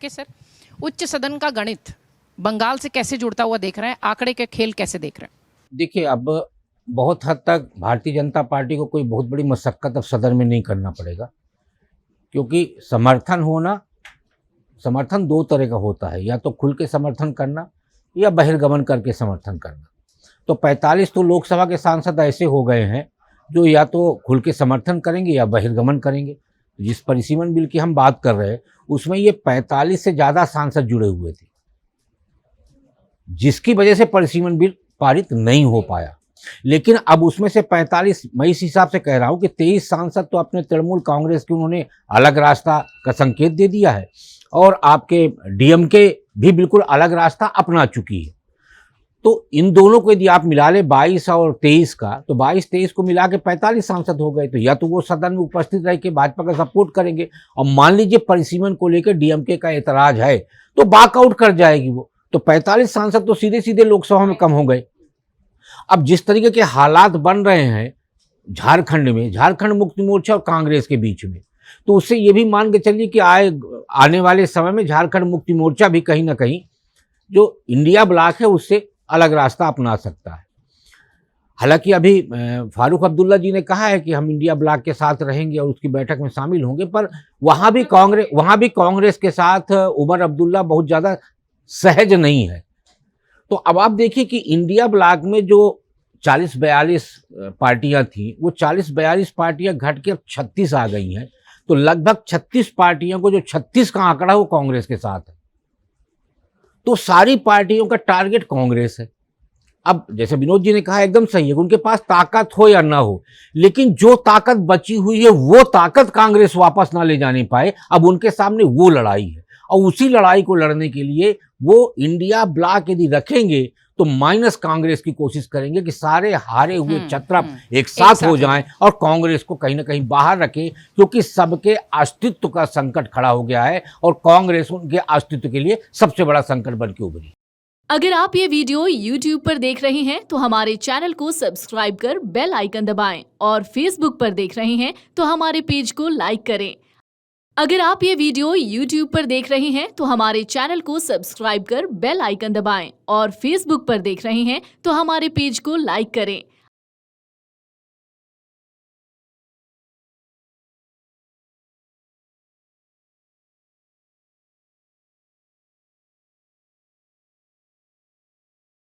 Rakesh sir, उच्च सदन का गणित बंगाल से कैसे जुड़ता हुआ देख रहे हैं, आंकड़े के खेल कैसे देख रहे हैं? देखिए, अब बहुत हद तक भारतीय जनता पार्टी को कोई बहुत बड़ी मशक्कत अब सदन में नहीं करना पड़ेगा, क्योंकि समर्थन दो तरह का होता है, या तो खुल के समर्थन करना या बहिर्गमन करके समर्थन करना। तो 45 तो लोकसभा के सांसद ऐसे हो गए हैं जो या तो खुल के समर्थन करेंगे या बहिर्गमन करेंगे। जिस परिसीमन बिल की हम बात कर रहे हैं उसमें ये 45 से ज़्यादा सांसद जुड़े हुए थे, जिसकी वजह से परिसीमन बिल पारित नहीं हो पाया। लेकिन अब उसमें से 45, मैं इस हिसाब से कह रहा हूं कि 23 सांसद तो अपने तृणमूल कांग्रेस के उन्होंने अलग रास्ता का संकेत दे दिया है, और आपके डीएमके भी बिल्कुल अलग रास्ता अपना चुकी है। तो इन दोनों को यदि आप मिला ले 22 और 23 का, तो 22-23 को मिला के 45 सांसद हो गए। तो या तो वो सदन में उपस्थित रह के भाजपा का सपोर्ट करेंगे, और मान लीजिए परिसीमन को लेकर डीएमके का एतराज है तो वॉकआउट कर जाएगी वो, तो 45 सांसद तो सीधे सीधे लोकसभा में कम हो गए। अब जिस तरीके के हालात बन रहे हैं झारखंड में, झारखंड मुक्ति मोर्चा और कांग्रेस के बीच में, तो उससे ये भी मान के चलिए कि आने वाले समय में झारखंड मुक्ति मोर्चा भी कहीं ना कहीं जो इंडिया ब्लॉक है उससे अलग रास्ता अपना सकता है। हालांकि अभी फारूक अब्दुल्ला जी ने कहा है कि हम इंडिया ब्लॉक के साथ रहेंगे और उसकी बैठक में शामिल होंगे, पर वहां भी कांग्रेस के साथ उमर अब्दुल्ला बहुत ज़्यादा सहज नहीं है। तो अब आप देखिए कि इंडिया ब्लॉक में जो 40-42 पार्टियां थी, वो 40-42 पार्टियां घट के अब 36 आ गई हैं। तो लगभग 36 पार्टियों को, जो 36 का आंकड़ा है, वो कांग्रेस के साथ है। तो सारी पार्टियों का टारगेट कांग्रेस है। अब जैसे विनोद जी ने कहा, एकदम सही है, उनके पास ताकत हो या ना हो, लेकिन जो ताकत बची हुई है वो ताकत कांग्रेस वापस ना ले जाने पाए, अब उनके सामने वो लड़ाई है। और उसी लड़ाई को लड़ने के लिए वो इंडिया ब्लॉक यदि रखेंगे तो माइनस कांग्रेस की कोशिश करेंगे कि सारे हारे हुए छत्रप एक साथ हो जाएं और कांग्रेस को कहीं ना कहीं बाहर रखें, क्योंकि सबके अस्तित्व का संकट खड़ा हो गया है और कांग्रेस उनके अस्तित्व के लिए सबसे बड़ा संकट बन के उभरी। अगर आप ये वीडियो YouTube पर देख रहे हैं तो हमारे चैनल को सब्सक्राइब कर बेल आइकन दबाएं, और Facebook पर देख रहे हैं तो हमारे पेज को लाइक करें। अगर आप ये वीडियो YouTube पर देख रहे हैं तो हमारे चैनल को सब्सक्राइब कर बेल आइकन दबाएं, और Facebook पर देख रहे हैं तो हमारे पेज को लाइक करें।